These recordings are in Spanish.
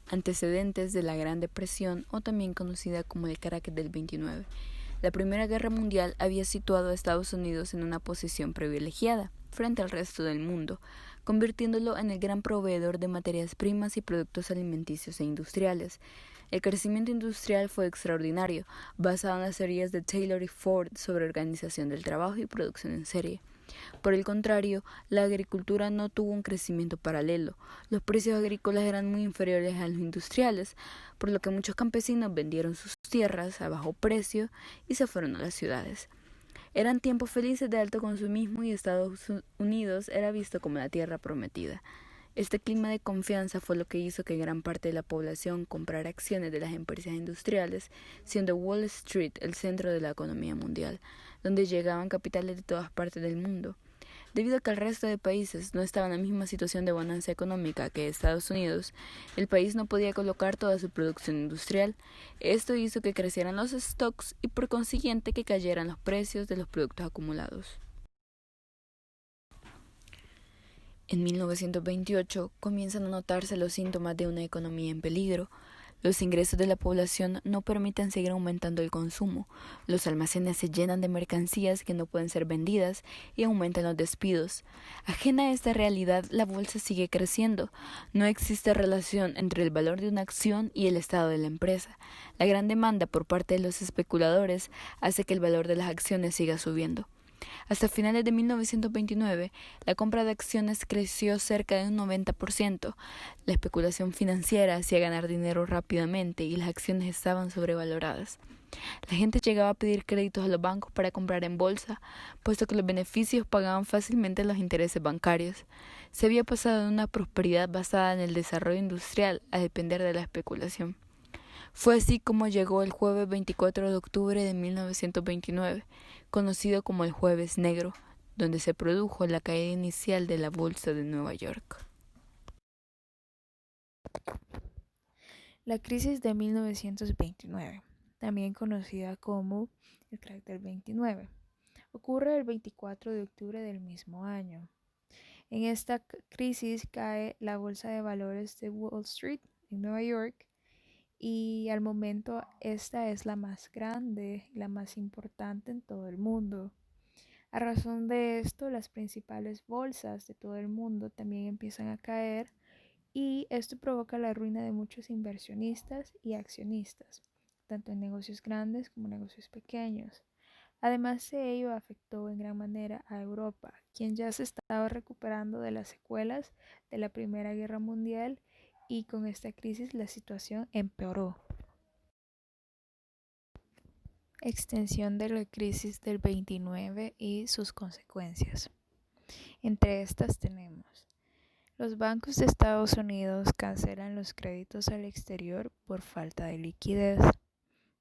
antecedentes de la Gran Depresión o también conocida como el crack del 29. La Primera Guerra Mundial había situado a Estados Unidos en una posición privilegiada frente al resto del mundo, convirtiéndolo en el gran proveedor de materias primas y productos alimenticios e industriales. El crecimiento industrial fue extraordinario, basado en las teorías de Taylor y Ford sobre organización del trabajo y producción en serie. Por el contrario, la agricultura no tuvo un crecimiento paralelo. Los precios agrícolas eran muy inferiores a los industriales, por lo que muchos campesinos vendieron sus tierras a bajo precio y se fueron a las ciudades. Eran tiempos felices de alto consumismo y Estados Unidos era visto como la tierra prometida. Este clima de confianza fue lo que hizo que gran parte de la población comprara acciones de las empresas industriales, siendo Wall Street el centro de la economía mundial, donde llegaban capitales de todas partes del mundo. Debido a que el resto de países no estaban en la misma situación de bonanza económica que Estados Unidos, el país no podía colocar toda su producción industrial. Esto hizo que crecieran los stocks y por consiguiente que cayeran los precios de los productos acumulados. En 1928 comienzan a notarse los síntomas de una economía en peligro. Los ingresos de la población no permiten seguir aumentando el consumo, los almacenes se llenan de mercancías que no pueden ser vendidas y aumentan los despidos. Ajena a esta realidad, la bolsa sigue creciendo. No existe relación entre el valor de una acción y el estado de la empresa. La gran demanda por parte de los especuladores hace que el valor de las acciones siga subiendo. Hasta finales de 1929, la compra de acciones creció cerca de un 90%. La especulación financiera hacía ganar dinero rápidamente y las acciones estaban sobrevaloradas. La gente llegaba a pedir créditos a los bancos para comprar en bolsa, puesto que los beneficios pagaban fácilmente los intereses bancarios. Se había pasado de una prosperidad basada en el desarrollo industrial a depender de la especulación. Fue así como llegó el jueves 24 de octubre de 1929, conocido como el Jueves Negro, donde se produjo la caída inicial de la Bolsa de Nueva York. La crisis de 1929, también conocida como el crack del 29, ocurre el 24 de octubre del mismo año. En esta crisis cae la bolsa de valores de Wall Street en Nueva York y al momento esta es la más grande y la más importante en todo el mundo. A razón de esto, las principales bolsas de todo el mundo también empiezan a caer y esto provoca la ruina de muchos inversionistas y accionistas, tanto en negocios grandes como negocios pequeños. Además de ello, afectó en gran manera a Europa, quien ya se estaba recuperando de las secuelas de la Primera Guerra Mundial y con esta crisis la situación empeoró. Extensión de la crisis del 29 y sus consecuencias. Entre estas tenemos: los bancos de Estados Unidos cancelan los créditos al exterior por falta de liquidez.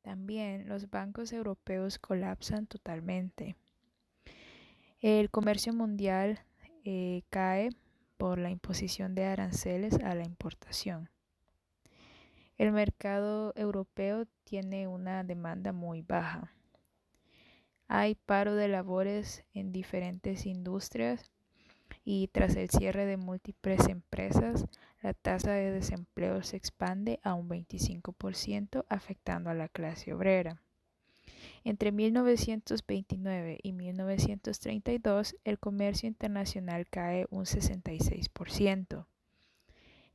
También los bancos europeos colapsan totalmente. El comercio mundial cae por la imposición de aranceles a la importación. El mercado europeo tiene una demanda muy baja. Hay paro de labores en diferentes industrias y tras el cierre de múltiples empresas, la tasa de desempleo se expande a un 25%, afectando a la clase obrera. Entre 1929 y 1932, el comercio internacional cae un 66%.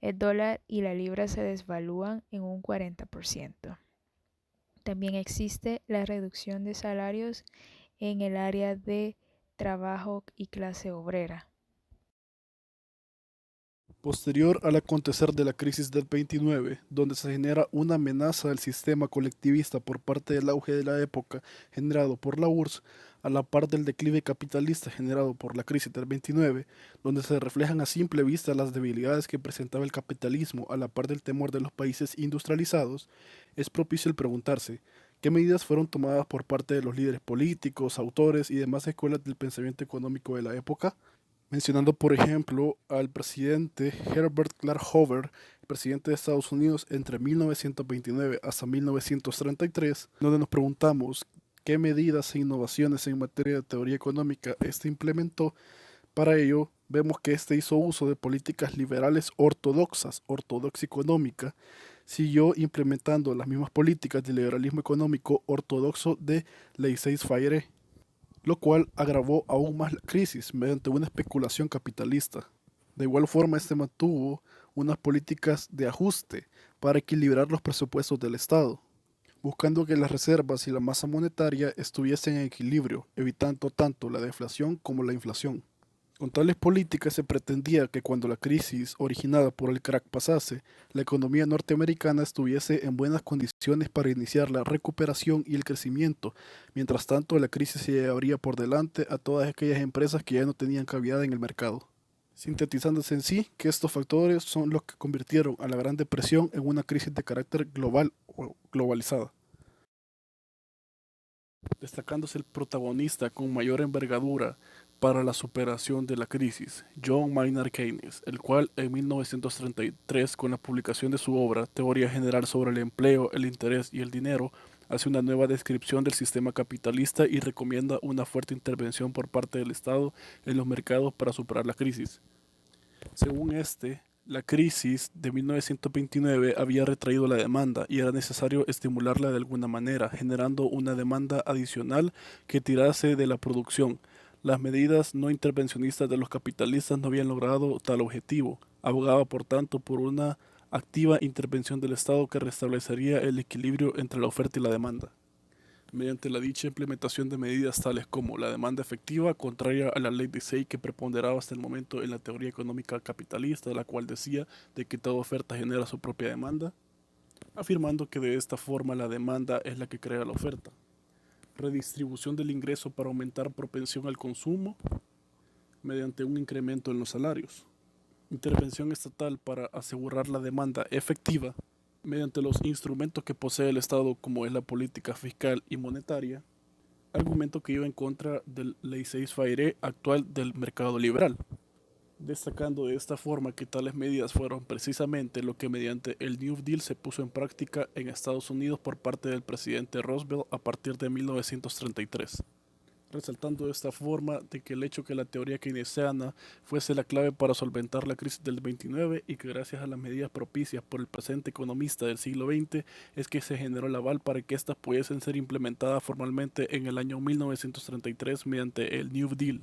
El dólar y la libra se desvalúan en un 40%. También existe la reducción de salarios en el área de trabajo y clase obrera. Posterior al acontecer de la crisis del 29, donde se genera una amenaza al sistema colectivista por parte del auge de la época generado por la URSS, a la par del declive capitalista generado por la crisis del 29, donde se reflejan a simple vista las debilidades que presentaba el capitalismo a la par del temor de los países industrializados, es propicio el preguntarse: ¿qué medidas fueron tomadas por parte de los líderes políticos, autores y demás escuelas del pensamiento económico de la época? Mencionando por ejemplo al presidente Herbert Clark Hoover, presidente de Estados Unidos entre 1929 hasta 1933, donde nos preguntamos qué medidas e innovaciones en materia de teoría económica este implementó. Para ello vemos que éste hizo uso de políticas liberales ortodoxas, ortodoxia económica, siguió implementando las mismas políticas de liberalismo económico ortodoxo de Laissez-faire, lo cual agravó aún más la crisis mediante una especulación capitalista. De igual forma, este mantuvo unas políticas de ajuste para equilibrar los presupuestos del Estado, buscando que las reservas y la masa monetaria estuviesen en equilibrio, evitando tanto la deflación como la inflación. Con tales políticas se pretendía que cuando la crisis originada por el crack pasase, la economía norteamericana estuviese en buenas condiciones para iniciar la recuperación y el crecimiento. Mientras tanto, la crisis se llevaría por delante a todas aquellas empresas que ya no tenían cabida en el mercado. Sintetizándose en sí, que estos factores son los que convirtieron a la Gran Depresión en una crisis de carácter global o globalizada, destacándose el protagonista con mayor envergadura para la superación de la crisis, John Maynard Keynes, el cual en 1933, con la publicación de su obra Teoría General sobre el Empleo, el Interés y el Dinero, hace una nueva descripción del sistema capitalista y recomienda una fuerte intervención por parte del Estado en los mercados para superar la crisis. Según este, la crisis de 1929 había retraído la demanda y era necesario estimularla de alguna manera, generando una demanda adicional que tirase de la producción. Las medidas no intervencionistas de los capitalistas no habían logrado tal objetivo. Abogaba, por tanto, por una activa intervención del Estado que restablecería el equilibrio entre la oferta y la demanda, mediante la dicha implementación de medidas tales como la demanda efectiva, contraria a la ley de Say que preponderaba hasta el momento en la teoría económica capitalista, la cual decía de que toda oferta genera su propia demanda, afirmando que de esta forma la demanda es la que crea la oferta. Redistribución del ingreso para aumentar propensión al consumo mediante un incremento en los salarios. Intervención estatal para asegurar la demanda efectiva mediante los instrumentos que posee el Estado, como es la política fiscal y monetaria, argumento que iba en contra del laissez-faire actual del mercado liberal, destacando de esta forma que tales medidas fueron precisamente lo que mediante el New Deal se puso en práctica en Estados Unidos por parte del presidente Roosevelt a partir de 1933. Resaltando de esta forma de que el hecho que la teoría keynesiana fuese la clave para solventar la crisis del 29 y que gracias a las medidas propicias por el presente economista del siglo XX es que se generó el aval para que éstas pudiesen ser implementadas formalmente en el año 1933 mediante el New Deal,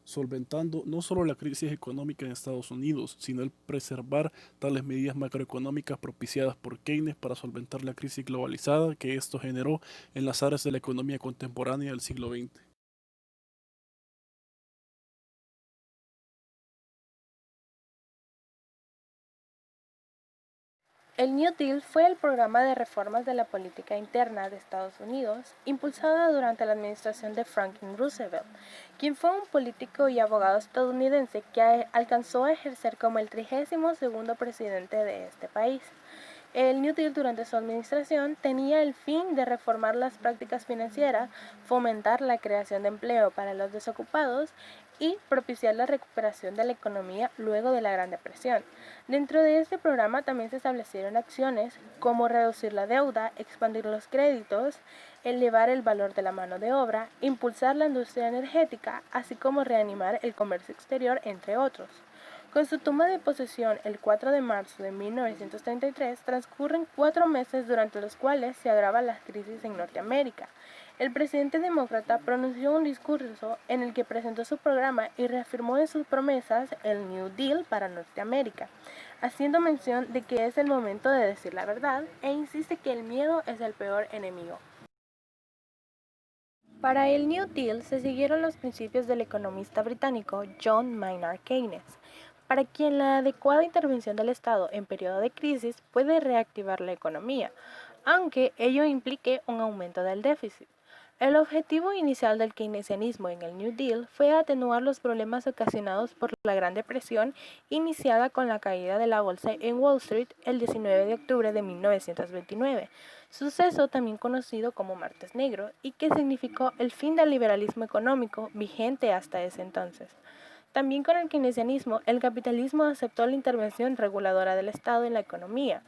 solventando no solo la crisis económica en Estados Unidos, sino el preservar tales medidas macroeconómicas propiciadas por Keynes para solventar la crisis globalizada que esto generó en las áreas de la economía contemporánea del siglo XX. El New Deal fue el programa de reformas de la política interna de Estados Unidos, impulsada durante la administración de Franklin Roosevelt, quien fue un político y abogado estadounidense que alcanzó a ejercer como el 32º presidente de este país. El New Deal durante su administración tenía el fin de reformar las prácticas financieras, fomentar la creación de empleo para los desocupados y propiciar la recuperación de la economía luego de la Gran Depresión. Dentro de este programa también se establecieron acciones como reducir la deuda, expandir los créditos, elevar el valor de la mano de obra, impulsar la industria energética, así como reanimar el comercio exterior, entre otros. Con su toma de posesión el 4 de marzo de 1933, transcurren 4 meses durante los cuales se agrava la crisis en Norteamérica. El presidente demócrata pronunció un discurso en el que presentó su programa y reafirmó en sus promesas el New Deal para Norteamérica, haciendo mención de que es el momento de decir la verdad e insiste que el miedo es el peor enemigo. Para el New Deal se siguieron los principios del economista británico John Maynard Keynes, para quien la adecuada intervención del Estado en periodo de crisis puede reactivar la economía, aunque ello implique un aumento del déficit. El objetivo inicial del keynesianismo en el New Deal fue atenuar los problemas ocasionados por la Gran Depresión iniciada con la caída de la bolsa en Wall Street el 19 de octubre de 1929, suceso también conocido como Martes Negro y que significó el fin del liberalismo económico vigente hasta ese entonces. También con el keynesianismo, el capitalismo aceptó la intervención reguladora del Estado en la economía,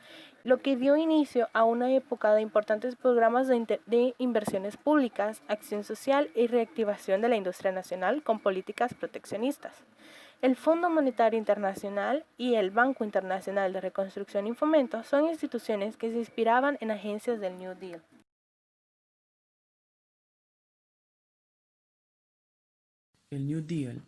lo que dio inicio a una época de importantes programas de inversiones públicas, acción social y reactivación de la industria nacional con políticas proteccionistas. El Fondo Monetario Internacional y el Banco Internacional de Reconstrucción y Fomento son instituciones que se inspiraban en agencias del New Deal. El New Deal.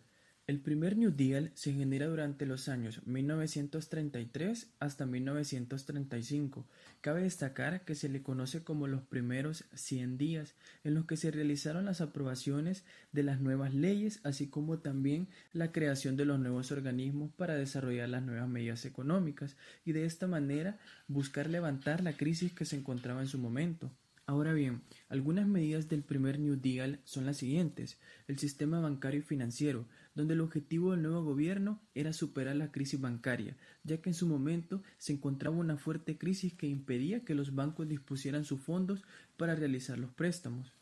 El primer New Deal se genera durante los años 1933 hasta 1935. Cabe destacar que se le conoce como los primeros 100 días, en los que se realizaron las aprobaciones de las nuevas leyes, así como también la creación de los nuevos organismos para desarrollar las nuevas medidas económicas y de esta manera buscar levantar la crisis que se encontraba en su momento. Ahora bien, algunas medidas del primer New Deal son las siguientes: el sistema bancario y financiero, donde el objetivo del nuevo gobierno era superar la crisis bancaria, ya que en su momento se encontraba una fuerte crisis que impedía que los bancos dispusieran sus fondos para realizar los préstamos.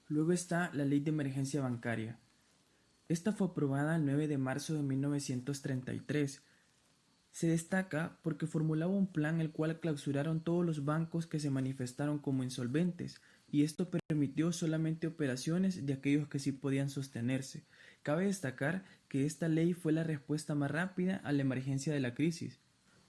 Luego está la Ley de Emergencia Bancaria. Esta fue aprobada el 9 de marzo de 1933. Se destaca porque formulaba un plan el cual clausuraron todos los bancos que se manifestaron como insolventes, y esto permitió solamente operaciones de aquellos que sí podían sostenerse. Cabe destacar que esta ley fue la respuesta más rápida a la emergencia de la crisis.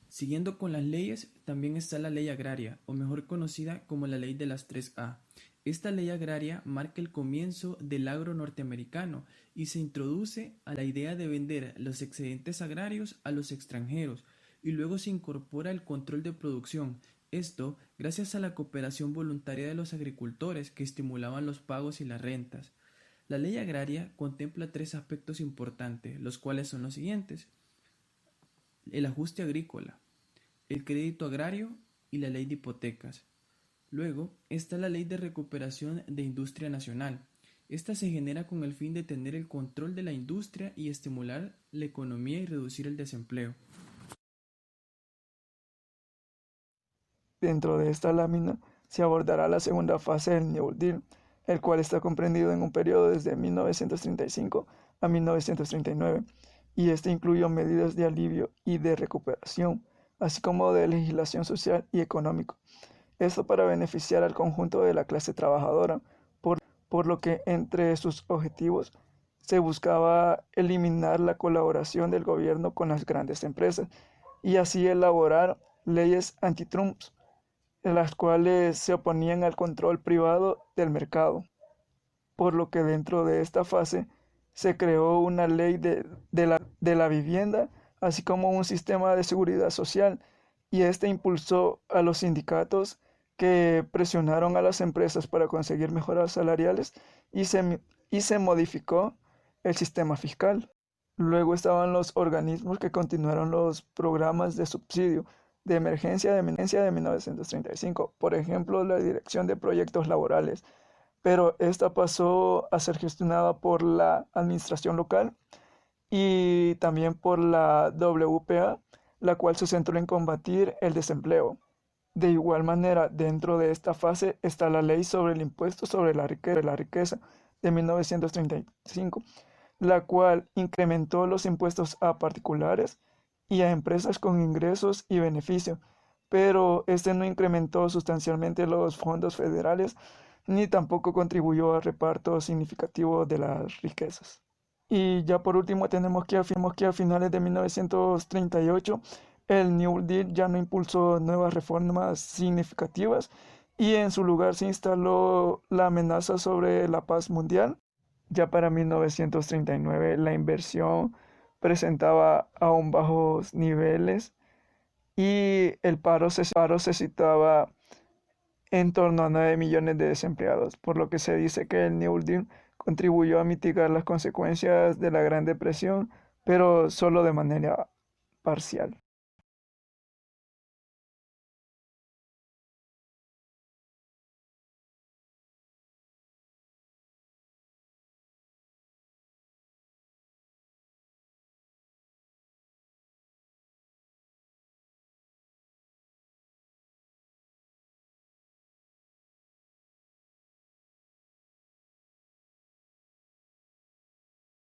Siguiendo con las leyes, también está la ley agraria, o mejor conocida como la ley de las 3A. Esta ley agraria marca el comienzo del agro norteamericano y se introduce a la idea de vender los excedentes agrarios a los extranjeros, y luego se incorpora el control de producción. Esto gracias a la cooperación voluntaria de los agricultores que estimulaban los pagos y las rentas. La ley agraria contempla tres aspectos importantes, los cuales son los siguientes: el ajuste agrícola, el crédito agrario y la ley de hipotecas. Luego está la Ley de Recuperación de Industria Nacional. Esta se genera con el fin de tener el control de la industria y estimular la economía y reducir el desempleo. Dentro de esta lámina se abordará la segunda fase del New Deal, el cual está comprendido en un periodo desde 1935 a 1939, y este incluyó medidas de alivio y de recuperación, así como de legislación social y económica. Esto para beneficiar al conjunto de la clase trabajadora, por lo que entre sus objetivos se buscaba eliminar la colaboración del gobierno con las grandes empresas y así elaborar leyes antitrumps, en las cuales se oponían al control privado del mercado. Por lo que dentro de esta fase se creó una ley de la vivienda, así como un sistema de seguridad social, y este impulsó a los sindicatos que presionaron a las empresas para conseguir mejoras salariales y se modificó el sistema fiscal. Luego estaban los organismos que continuaron los programas de subsidio de emergencia de 1935, por ejemplo, la Dirección de Proyectos Laborales, pero esta pasó a ser gestionada por la administración local y también por la WPA, la cual se centró en combatir el desempleo. De igual manera, dentro de esta fase está la Ley sobre el Impuesto sobre la Riqueza de 1935, la cual incrementó los impuestos a particulares y a empresas con ingresos y beneficios, pero este no incrementó sustancialmente los fondos federales ni tampoco contribuyó al reparto significativo de las riquezas. Y ya por último tenemos que a finales de 1938 el New Deal ya no impulsó nuevas reformas significativas y en su lugar se instaló la amenaza sobre la paz mundial. Ya para 1939 la inversión presentaba aún bajos niveles y el paro se situaba en torno a 9 millones de desempleados, por lo que se dice que el New Deal contribuyó a mitigar las consecuencias de la Gran Depresión, pero solo de manera parcial.